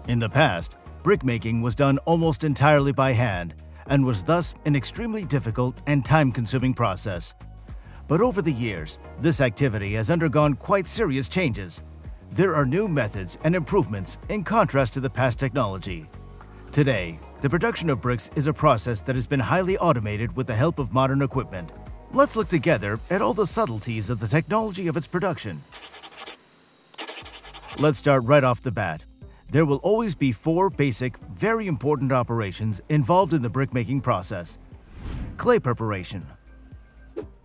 In the past, brickmaking was done almost entirely by hand and was thus an extremely difficult and time-consuming process. But over the years, this activity has undergone quite serious changes. There are new methods and improvements in contrast to the past technology. Today, the production of bricks is a process that has been highly automated with the help of modern equipment. Let's look together at all the subtleties of the technology of its production. Let's start right off the bat. There will always be four basic, very important operations involved in the brickmaking process: clay preparation,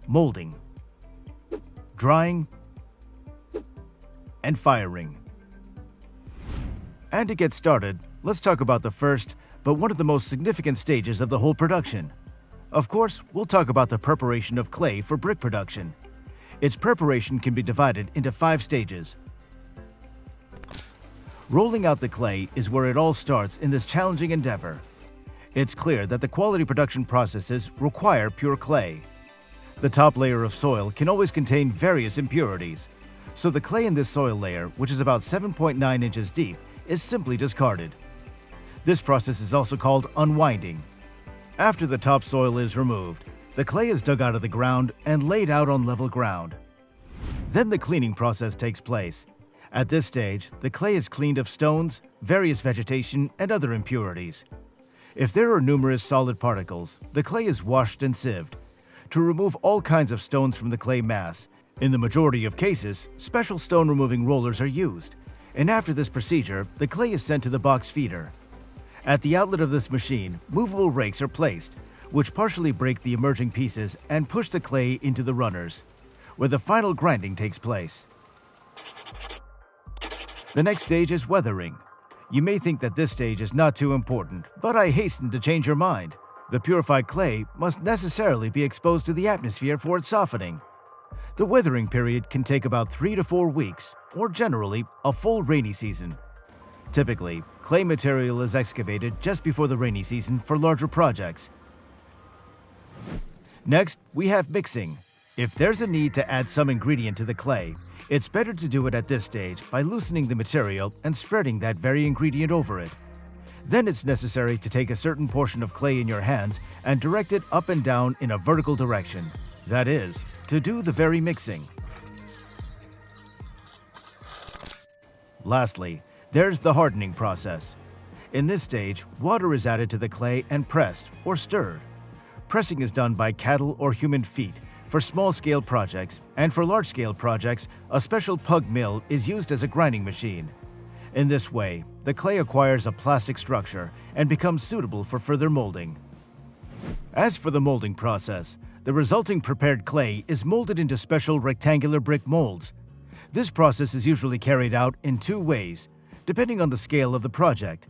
molding, drying, and firing. And to get started, let's talk about the first, but one of the most significant stages of the whole production. Of course, we'll talk about the preparation of clay for brick production. Its preparation can be divided into 5 stages. Rolling out the clay is where it all starts in this challenging endeavor. It's clear that the quality production processes require pure clay. The top layer of soil can always contain various impurities, so the clay in this soil layer, which is about 7.9 inches deep, is simply discarded. This process is also called unwinding. After the topsoil is removed, the clay is dug out of the ground and laid out on level ground. Then the cleaning process takes place. At this stage, the clay is cleaned of stones, various vegetation, and other impurities. If there are numerous solid particles, the clay is washed and sieved to remove all kinds of stones from the clay mass. In the majority of cases, special stone removing rollers are used, and after this procedure, the clay is sent to the box feeder. At the outlet of this machine, movable rakes are placed, which partially break the emerging pieces and push the clay into the runners, where the final grinding takes place. The next stage is weathering. You may think that this stage is not too important, but I hasten to change your mind. The purified clay must necessarily be exposed to the atmosphere for its softening. The weathering period can take about 3 to 4 weeks, or generally a full rainy season. Typically, clay material is excavated just before the rainy season for larger projects. Next, we have mixing. If there's a need to add some ingredient to the clay, it's better to do it at this stage by loosening the material and spreading that very ingredient over it. Then it's necessary to take a certain portion of clay in your hands and direct it up and down in a vertical direction. That is, to do the very mixing. Lastly, there's the hardening process. In this stage, water is added to the clay and pressed or stirred. Pressing is done by cattle or human feet for small-scale projects, and for large-scale projects, a special pug mill is used as a grinding machine. In this way, the clay acquires a plastic structure and becomes suitable for further molding. As for the molding process, the resulting prepared clay is molded into special rectangular brick molds. This process is usually carried out in 2 ways, depending on the scale of the project.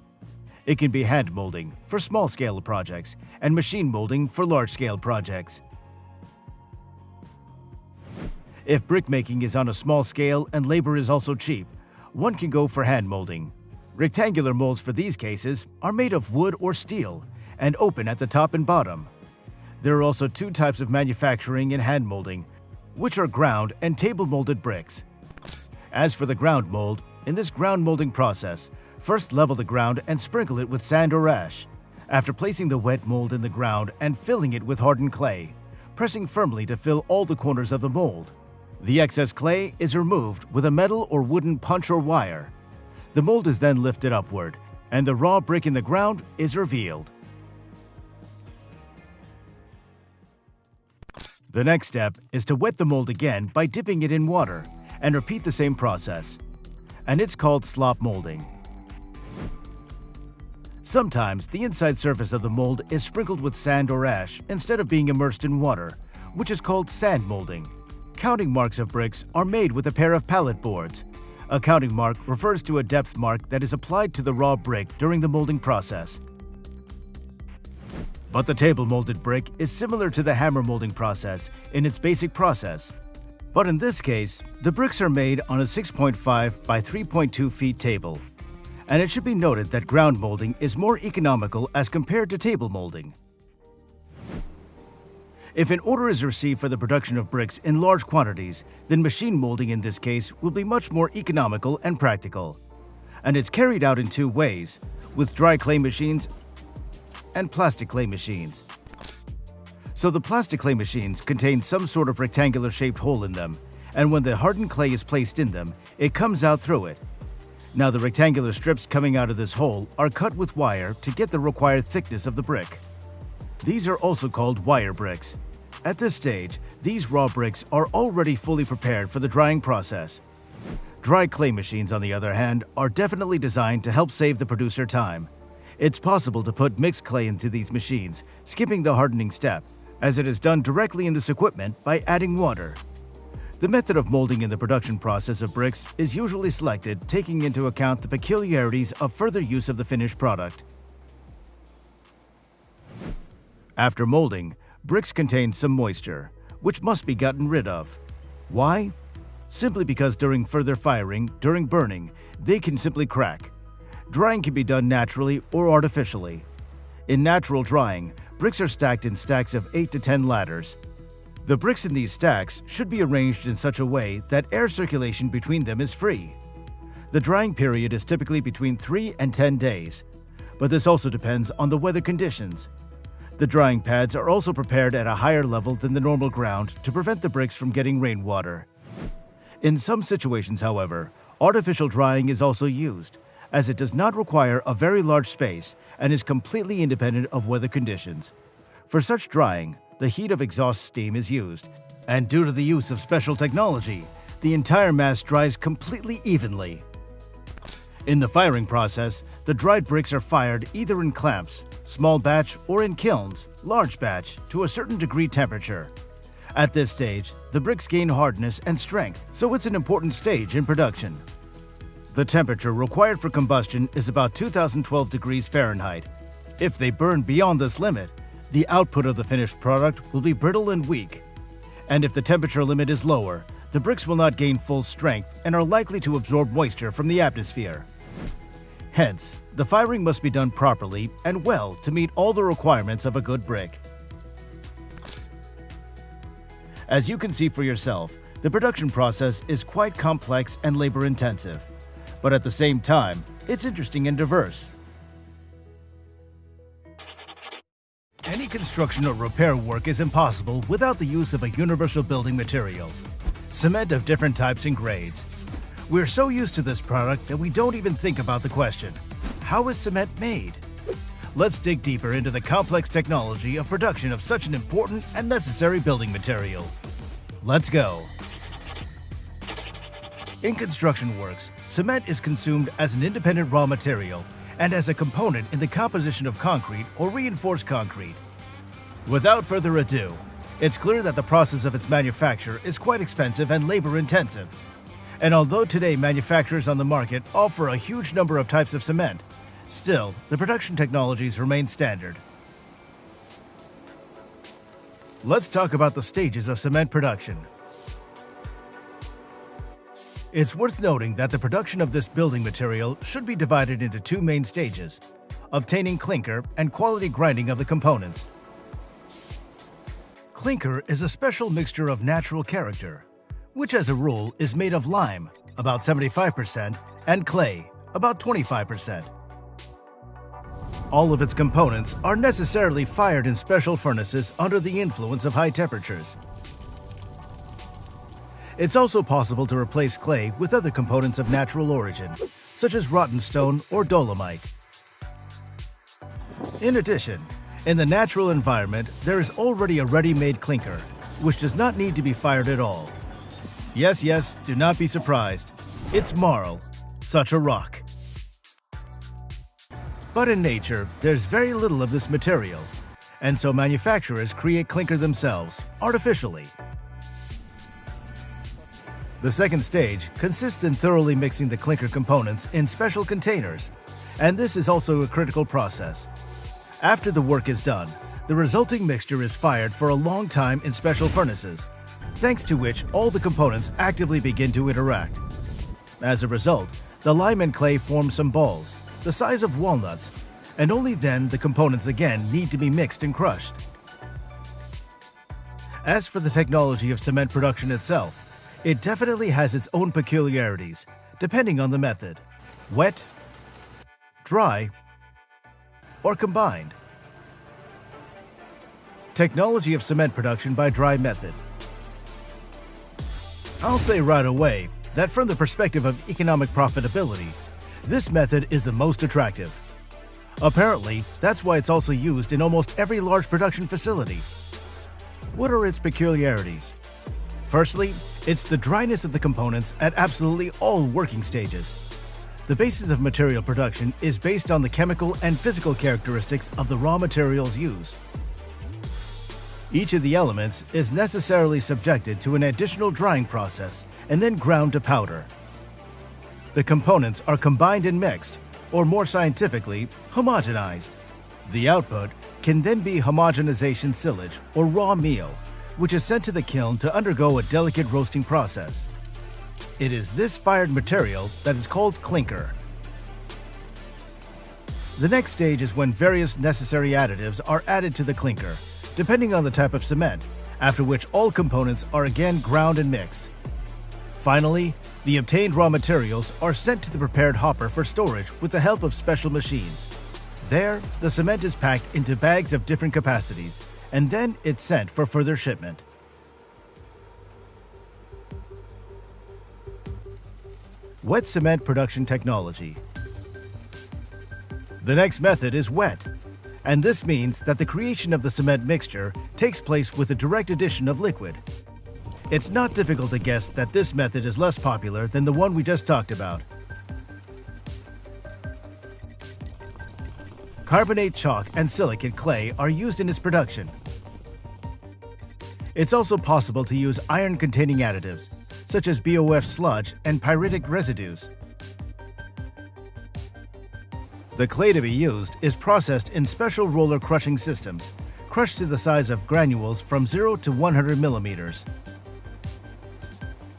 It can be hand molding for small-scale projects and machine molding for large-scale projects. If brickmaking is on a small scale and labor is also cheap, one can go for hand molding. Rectangular molds for these cases are made of wood or steel and open at the top and bottom. There are also 2 types of manufacturing in hand molding, which are ground and table molded bricks. As for the ground mold, in this ground molding process, first level the ground and sprinkle it with sand or ash. After placing the wet mold in the ground and filling it with hardened clay, pressing firmly to fill all the corners of the mold. The excess clay is removed with a metal or wooden punch or wire. The mold is then lifted upward, and the raw brick in the ground is revealed. The next step is to wet the mold again by dipping it in water, and repeat the same process. And it's called slop molding. Sometimes the inside surface of the mold is sprinkled with sand or ash instead of being immersed in water, which is called sand molding. Counting marks of bricks are made with a pair of pallet boards. A counting mark refers to a depth mark that is applied to the raw brick during the molding process. But the table molded brick is similar to the hammer molding process in its basic process. But in this case, the bricks are made on a 6.5 by 3.2 feet table. And it should be noted that ground molding is more economical as compared to table molding. If an order is received for the production of bricks in large quantities, then machine molding in this case will be much more economical and practical. And it's carried out in two ways, with dry clay machines and plastic clay machines. So the plastic clay machines contain some sort of rectangular shaped hole in them, and when the hardened clay is placed in them, it comes out through it. Now the rectangular strips coming out of this hole are cut with wire to get the required thickness of the brick. These are also called wire bricks. At this stage, these raw bricks are already fully prepared for the drying process. Dry clay machines, on the other hand, are definitely designed to help save the producer time. It's possible to put mixed clay into these machines, skipping the hardening step, as it is done directly in this equipment by adding water. The method of molding in the production process of bricks is usually selected taking into account the peculiarities of further use of the finished product. After molding, bricks contain some moisture, which must be gotten rid of. Why? Simply because during further firing, during burning, they can simply crack. Drying can be done naturally or artificially. In natural drying, bricks are stacked in stacks of 8 to 10 ladders. The bricks in these stacks should be arranged in such a way that air circulation between them is free. The drying period is typically between 3 and 10 days, but this also depends on the weather conditions. The drying pads are also prepared at a higher level than the normal ground to prevent the bricks from getting rainwater. In some situations, however, artificial drying is also used, as it does not require a very large space and is completely independent of weather conditions. For such drying, the heat of exhaust steam is used, and due to the use of special technology, the entire mass dries completely evenly. In the firing process, the dried bricks are fired either in clamps, small batch, or in kilns, large batch, to a certain degree temperature. At this stage, the bricks gain hardness and strength, so it's an important stage in production. The temperature required for combustion is about 2012 degrees Fahrenheit. If they burn beyond this limit, the output of the finished product will be brittle and weak. And if the temperature limit is lower, the bricks will not gain full strength and are likely to absorb moisture from the atmosphere. Hence, the firing must be done properly and well to meet all the requirements of a good brick. As you can see for yourself, the production process is quite complex and labor-intensive. But at the same time, it's interesting and diverse. Any construction or repair work is impossible without the use of a universal building material, cement of different types and grades. We're so used to this product that we don't even think about the question, how is cement made? Let's dig deeper into the complex technology of production of such an important and necessary building material. Let's go. In construction works, cement is consumed as an independent raw material and as a component in the composition of concrete or reinforced concrete. Without further ado, it's clear that the process of its manufacture is quite expensive and labor-intensive. And although today manufacturers on the market offer a huge number of types of cement, still, the production technologies remain standard. Let's talk about the stages of cement production. It's worth noting that the production of this building material should be divided into two main stages: obtaining clinker and quality grinding of the components. Clinker is a special mixture of natural character, which as a rule is made of lime, about 75%, and clay, about 25%. All of its components are necessarily fired in special furnaces under the influence of high temperatures. It's also possible to replace clay with other components of natural origin, such as rotten stone or dolomite. In addition, in the natural environment, there is already a ready-made clinker, which does not need to be fired at all. Yes, do not be surprised. It's marl, such a rock. But in nature, there's very little of this material, and so manufacturers create clinker themselves, artificially. The second stage consists in thoroughly mixing the clinker components in special containers, and this is also a critical process. After the work is done, the resulting mixture is fired for a long time in special furnaces, thanks to which all the components actively begin to interact. As a result, the lime and clay form some balls, the size of walnuts, and only then the components again need to be mixed and crushed. As for the technology of cement production itself, it definitely has its own peculiarities, depending on the method: wet, dry, or combined. Technology of cement production by dry method. I'll say right away that from the perspective of economic profitability, this method is the most attractive. Apparently, that's why it's also used in almost every large production facility. What are its peculiarities? Firstly, it's the dryness of the components at absolutely all working stages. The basis of material production is based on the chemical and physical characteristics of the raw materials used. Each of the elements is necessarily subjected to an additional drying process and then ground to powder. The components are combined and mixed, or more scientifically, homogenized. The output can then be homogenization silage, or raw meal, which is sent to the kiln to undergo a delicate roasting process. It is this fired material that is called clinker. The next stage is when various necessary additives are added to the clinker, depending on the type of cement, after which all components are again ground and mixed. Finally, the obtained raw materials are sent to the prepared hopper for storage with the help of special machines. There, the cement is packed into bags of different capacities, and then it's sent for further shipment. Wet cement production technology. The next method is wet, and this means that the creation of the cement mixture takes place with a direct addition of liquid. It's not difficult to guess that this method is less popular than the one we just talked about. Carbonate chalk and silicate clay are used in its production. It's also possible to use iron-containing additives, such as BOF sludge and pyritic residues. The clay to be used is processed in special roller crushing systems, crushed to the size of granules from 0 to 100 millimeters.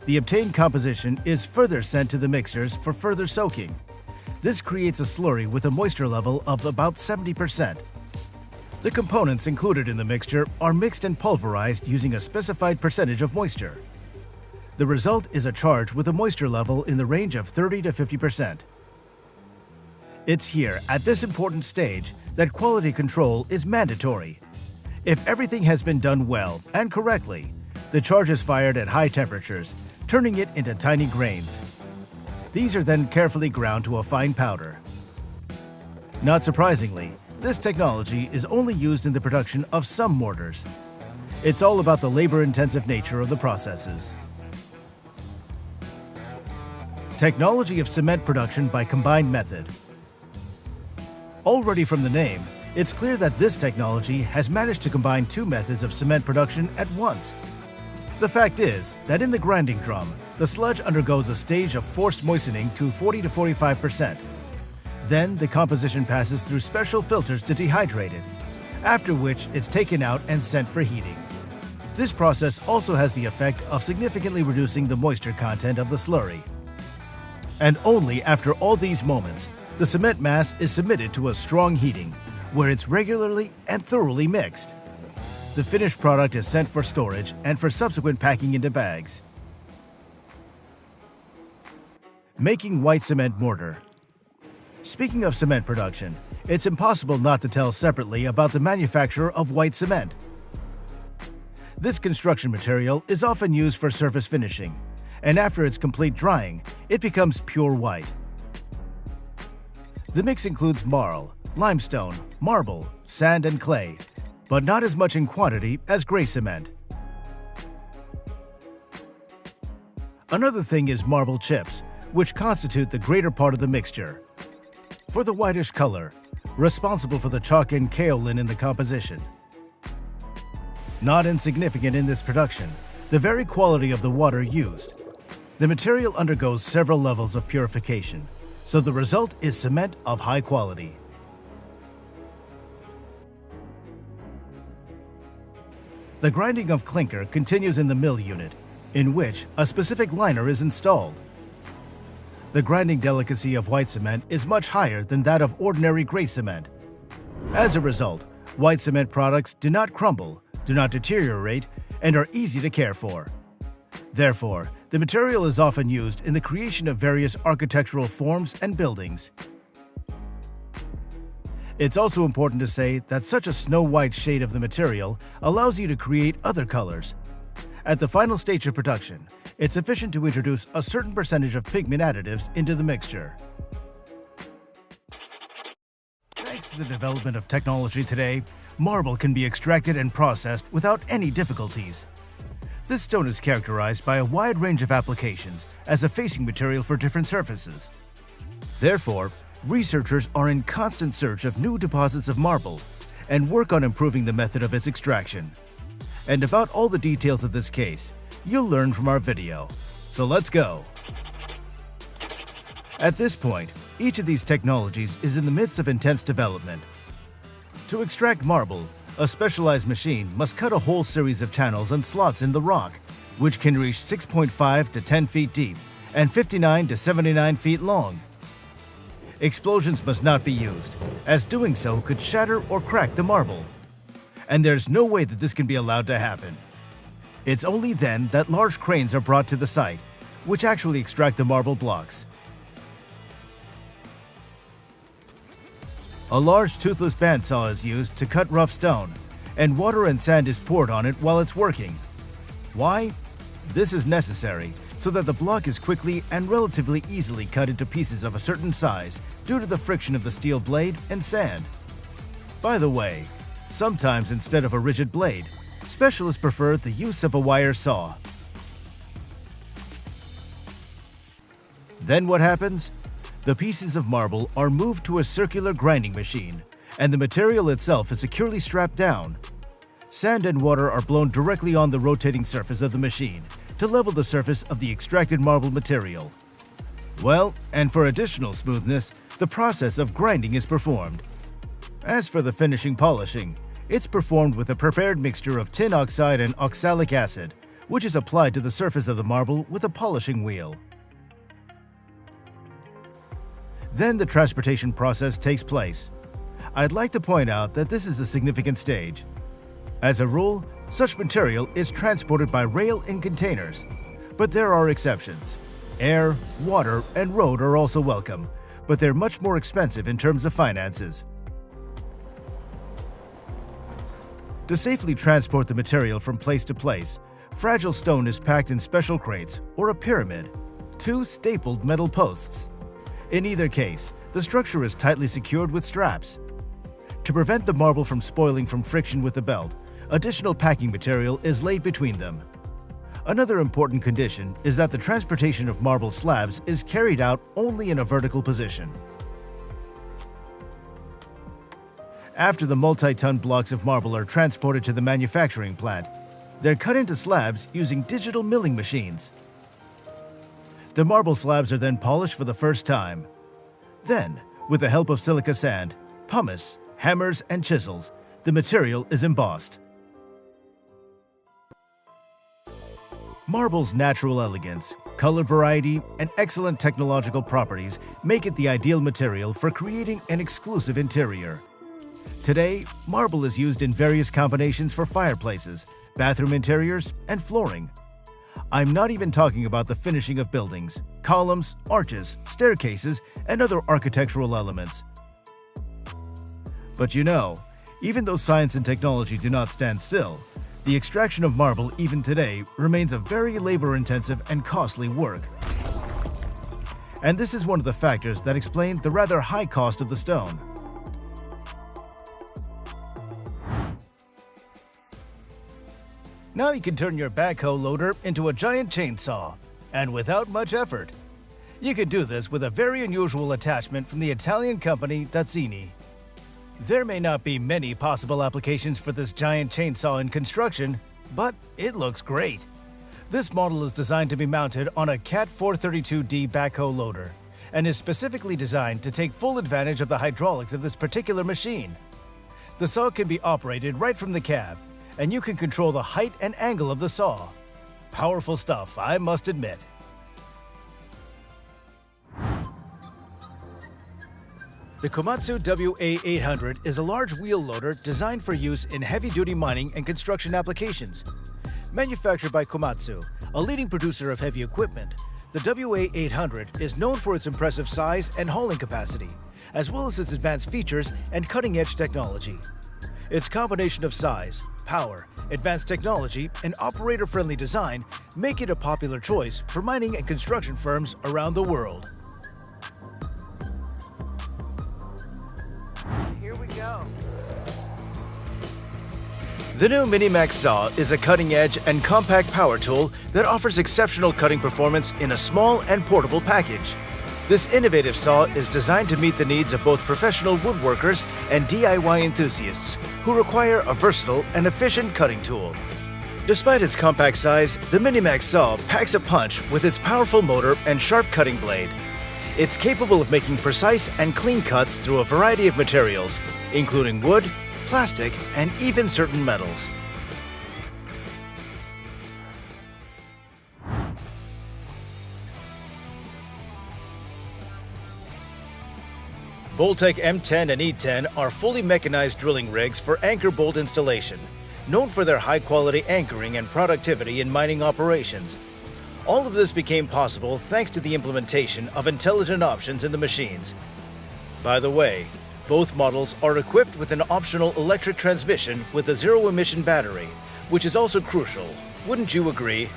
The obtained composition is further sent to the mixers for further soaking. This creates a slurry with a moisture level of about 70%. The components included in the mixture are mixed and pulverized using a specified percentage of moisture. The result is a charge with a moisture level in the range of 30 to 50%. It's here, at this important stage, that quality control is mandatory. If everything has been done well and correctly, the charge is fired at high temperatures, turning it into tiny grains. These are then carefully ground to a fine powder. Not surprisingly, this technology is only used in the production of some mortars. It's all about the labor-intensive nature of the processes. Technology of cement production by combined method. Already from the name, it's clear that this technology has managed to combine two methods of cement production at once. The fact is that in the grinding drum, the sludge undergoes a stage of forced moistening to 40 to 45%. Then the composition passes through special filters to dehydrate it, after which it's taken out and sent for heating. This process also has the effect of significantly reducing the moisture content of the slurry. And only after all these moments, the cement mass is submitted to a strong heating, where it's regularly and thoroughly mixed. The finished product is sent for storage and for subsequent packing into bags. Making white cement mortar. Speaking of cement production, it's impossible not to tell separately about the manufacture of white cement. This construction material is often used for surface finishing, and after its complete drying, it becomes pure white. The mix includes marl, limestone, marble, sand, and clay, but not as much in quantity as gray cement. Another thing is marble chips, which constitute the greater part of the mixture. For the whitish color, responsible for the chalk and kaolin in the composition. Not insignificant in this production, the very quality of the water used. The material undergoes several levels of purification, so the result is cement of high quality. The grinding of clinker continues in the mill unit, in which a specific liner is installed. The grinding delicacy of white cement is much higher than that of ordinary gray cement. As a result, white cement products do not crumble, do not deteriorate, and are easy to care for. Therefore, the material is often used in the creation of various architectural forms and buildings. It's also important to say that such a snow-white shade of the material allows you to create other colors. At the final stage of production, it's sufficient to introduce a certain percentage of pigment additives into the mixture. Thanks to the development of technology today, marble can be extracted and processed without any difficulties. This stone is characterized by a wide range of applications as a facing material for different surfaces. Therefore, researchers are in constant search of new deposits of marble and work on improving the method of its extraction. And about all the details of this case, you'll learn from our video. So let's go! At this point, each of these technologies is in the midst of intense development. To extract marble, a specialized machine must cut a whole series of channels and slots in the rock, which can reach 6.5 to 10 feet deep and 59 to 79 feet long. Explosions must not be used, as doing so could shatter or crack the marble. And there's no way that this can be allowed to happen. It's only then that large cranes are brought to the site, which actually extract the marble blocks. A large toothless bandsaw is used to cut rough stone, and water and sand is poured on it while it's working. Why? This is necessary so that the block is quickly and relatively easily cut into pieces of a certain size due to the friction of the steel blade and sand. By the way, sometimes instead of a rigid blade, specialists prefer the use of a wire saw. Then what happens? The pieces of marble are moved to a circular grinding machine, and the material itself is securely strapped down. Sand and water are blown directly on the rotating surface of the machine to level the surface of the extracted marble material. Well, and for additional smoothness, the process of grinding is performed. As for the finishing polishing, it's performed with a prepared mixture of tin oxide and oxalic acid, which is applied to the surface of the marble with a polishing wheel. Then the transportation process takes place. I'd like to point out that this is a significant stage. As a rule, such material is transported by rail in containers, but there are exceptions. Air, water, and road are also welcome, but they're much more expensive in terms of finances. To safely transport the material from place to place, fragile stone is packed in special crates or a pyramid, 2 stapled metal posts. In either case, the structure is tightly secured with straps. To prevent the marble from spoiling from friction with the belt, additional packing material is laid between them. Another important condition is that the transportation of marble slabs is carried out only in a vertical position. After the multi-ton blocks of marble are transported to the manufacturing plant, they're cut into slabs using digital milling machines. The marble slabs are then polished for the first time. Then, with the help of silica sand, pumice, hammers, and chisels, the material is embossed. Marble's natural elegance, color variety, and excellent technological properties make it the ideal material for creating an exclusive interior. Today, marble is used in various combinations for fireplaces, bathroom interiors, and flooring. I'm not even talking about the finishing of buildings, columns, arches, staircases, and other architectural elements. But you know, even though science and technology do not stand still, the extraction of marble even today remains a very labor-intensive and costly work. And this is one of the factors that explain the rather high cost of the stone. Now you can turn your backhoe loader into a giant chainsaw, and without much effort. You can do this with a very unusual attachment from the Italian company Dazzini. There may not be many possible applications for this giant chainsaw in construction, but it looks great. This model is designed to be mounted on a Cat 432D backhoe loader, and is specifically designed to take full advantage of the hydraulics of this particular machine. The saw can be operated right from the cab, and you can control the height and angle of the saw. Powerful stuff, I must admit. The Komatsu WA800 is a large wheel loader designed for use in heavy-duty mining and construction applications. Manufactured by Komatsu, a leading producer of heavy equipment, the WA800 is known for its impressive size and hauling capacity, as well as its advanced features and cutting-edge technology. Its combination of size, power, advanced technology, and operator-friendly design make it a popular choice for mining and construction firms around the world. Here we go. The new Minimax saw is a cutting-edge and compact power tool that offers exceptional cutting performance in a small and portable package. This innovative saw is designed to meet the needs of both professional woodworkers and DIY enthusiasts who require a versatile and efficient cutting tool. Despite its compact size, the Minimax saw packs a punch with its powerful motor and sharp cutting blade. It's capable of making precise and clean cuts through a variety of materials, including wood, plastic, and even certain metals. Boltec M10 and E10 are fully mechanized drilling rigs for anchor bolt installation, known for their high-quality anchoring and productivity in mining operations. All of this became possible thanks to the implementation of intelligent options in the machines. By the way, both models are equipped with an optional electric transmission with a zero-emission battery, which is also crucial. Wouldn't you agree?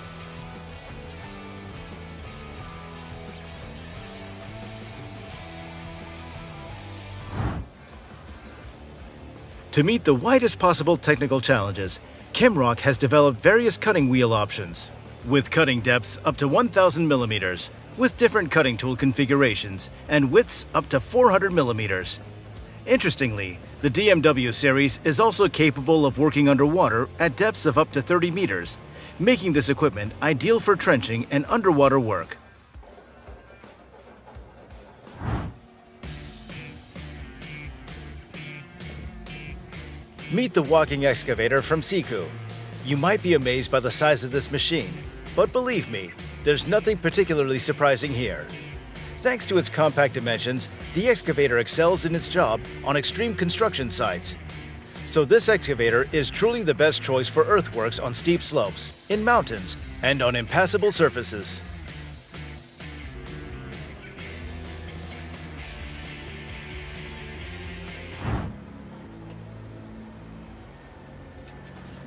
To meet the widest possible technical challenges, Kimrock has developed various cutting wheel options, with cutting depths up to 1,000 millimeters, with different cutting tool configurations, and widths up to 400 millimeters. Interestingly, the DMW series is also capable of working underwater at depths of up to 30 meters, making this equipment ideal for trenching and underwater work. Meet the walking excavator from Siku. You might be amazed by the size of this machine, but believe me, there's nothing particularly surprising here. Thanks to its compact dimensions, the excavator excels in its job on extreme construction sites. So this excavator is truly the best choice for earthworks on steep slopes, in mountains, and on impassable surfaces.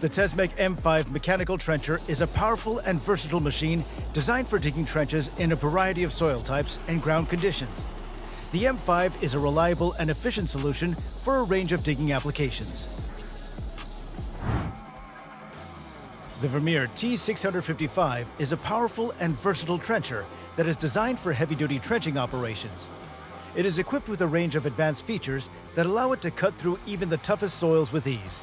The Tesmec M5 mechanical trencher is a powerful and versatile machine designed for digging trenches in a variety of soil types and ground conditions. The M5 is a reliable and efficient solution for a range of digging applications. The Vermeer T655 is a powerful and versatile trencher that is designed for heavy-duty trenching operations. It is equipped with a range of advanced features that allow it to cut through even the toughest soils with ease,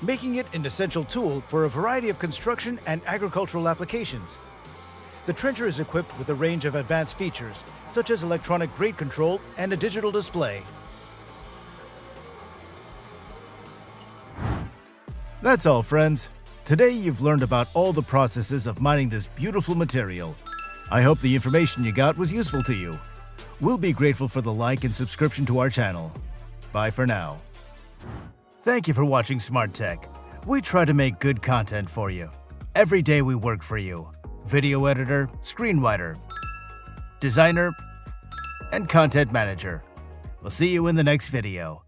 making it an essential tool for a variety of construction and agricultural applications. The trencher is equipped with a range of advanced features, such as electronic grade control and a digital display. That's all, friends. Today you've learned about all the processes of mining this beautiful material. I hope the information you got was useful to you. We'll be grateful for the like and subscription to our channel. Bye for now. Thank you for watching Smart Tech. We try to make good content for you. Every day we work for you. Video editor, screenwriter, designer, and content manager. We'll see you in the next video.